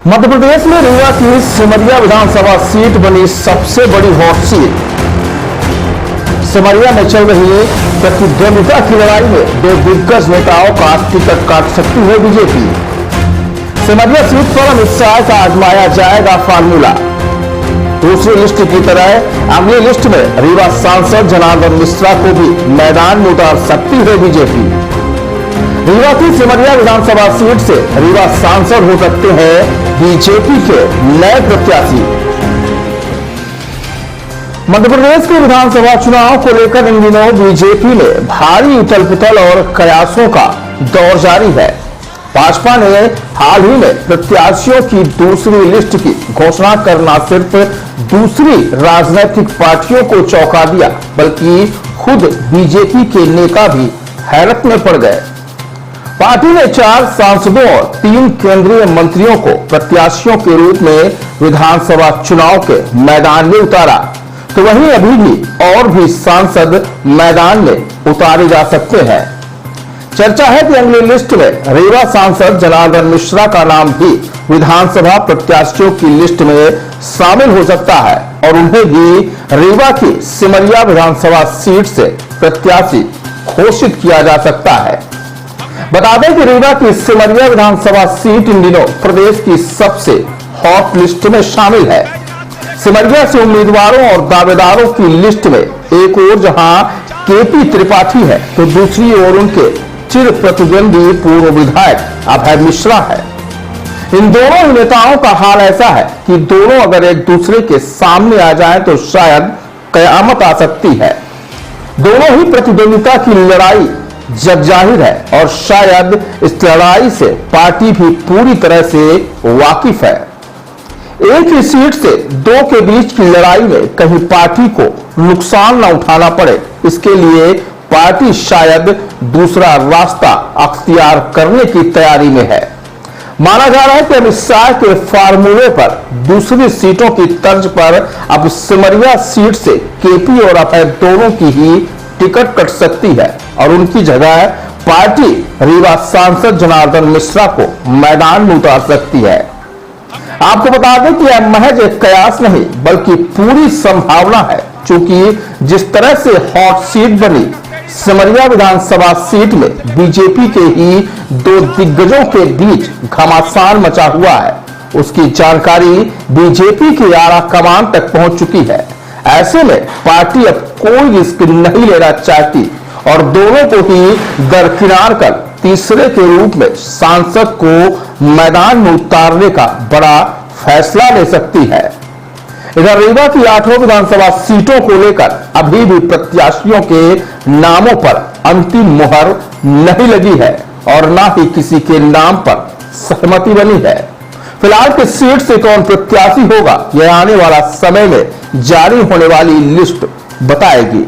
मध्य प्रदेश में रीवा की सिमरिया विधानसभा सीट बनी सबसे बड़ी हॉट सीट। सिमरिया में चल रही प्रतिद्वंदिता की लड़ाई में दो दिग्गज नेताओं का टिकट काट सकती है बीजेपी। सिमरिया सीट पर अमित शाह का आजमाया जाएगा फार्मूला। दूसरी लिस्ट की तरह अगली लिस्ट में रीवा सांसद जनार्दन मिश्रा को भी मैदान में उतार सकती है बीजेपी। रीवा की सिमरिया विधानसभा सीट से रीवा सांसद हो सकते हैं बीजेपी के नए प्रत्याशी। मध्य प्रदेश के विधानसभा चुनाव को लेकर इन दिनों बीजेपी में भारी उथल पुथल और कयासों का दौर जारी है। भाजपा ने हाल ही में प्रत्याशियों की दूसरी लिस्ट की घोषणा करना सिर्फ दूसरी राजनीतिक पार्टियों को चौंका दिया, बल्कि खुद बीजेपी के नेता भी हैरत में पड़ गए। पार्टी ने 4 सांसदों और 3 केंद्रीय मंत्रियों को प्रत्याशियों के रूप में विधानसभा चुनाव के मैदान में उतारा, तो वहीं अभी भी और भी सांसद मैदान में उतारे जा सकते हैं। चर्चा है कि अगली लिस्ट में रीवा सांसद जनार्दन मिश्रा का नाम भी विधानसभा प्रत्याशियों की लिस्ट में शामिल हो सकता है और उन्हें भी रीवा की सिमरिया विधानसभा सीट से प्रत्याशी घोषित किया जा सकता है। बता दें कि रीवा की सिमरिया विधानसभा सीट इन दिनों प्रदेश की सबसे हॉट लिस्ट में शामिल है। सिमरिया से उम्मीदवारों और दावेदारों की लिस्ट में एक ओर जहां केपी त्रिपाठी है, तो दूसरी ओर उनके चिर प्रतिद्वंदी पूर्व विधायक अभय मिश्रा है। इन दोनों नेताओं का हाल ऐसा है कि दोनों अगर एक दूसरे के सामने आ जाएं तो शायद कयामत आ सकती है। दोनों ही प्रतिद्वंदिता की लड़ाई जग जाहिर है और शायद इस लड़ाई से पार्टी भी पूरी तरह से वाकिफ है। एक ही सीट से दो के बीच की लड़ाई में कहीं पार्टी को नुकसान न उठाना पड़े, इसके लिए पार्टी शायद दूसरा रास्ता अख्तियार करने की तैयारी में है। माना जा रहा है कि अमित शाह के फार्मूले पर दूसरी सीटों की तर्ज पर अब सिमरिया सीट से केपी और अभय दोनों की ही टिकट कट सकती है और उनकी जगह पार्टी रीवा सांसद जनार्दन मिश्रा को मैदान में उतार सकती है। आपको बता दें कि यह महज एक कयास नहीं बल्कि पूरी संभावना है, क्योंकि जिस तरह से हॉट सीट बनी सिमरिया विधानसभा सीट में बीजेपी के ही दो दिग्गजों के बीच घमासान मचा हुआ है, उसकी जानकारी बीजेपी की आला कमान तक पहुंच चुकी है। ऐसे में पार्टी अब कोई रिस्क नहीं लेना चाहती और दोनों को ही दरकिनार कर तीसरे के रूप में सांसद को मैदान में उतारने का बड़ा फैसला ले सकती है। इधर रीवा की 8 विधानसभा सीटों को लेकर अभी भी प्रत्याशियों के नामों पर अंतिम मुहर नहीं लगी है और न ही किसी के नाम पर सहमति बनी है। फिलहाल किस सीट से कौन प्रत्याशी होगा, यह आने वाला समय में जारी होने वाली लिस्ट बताएगी।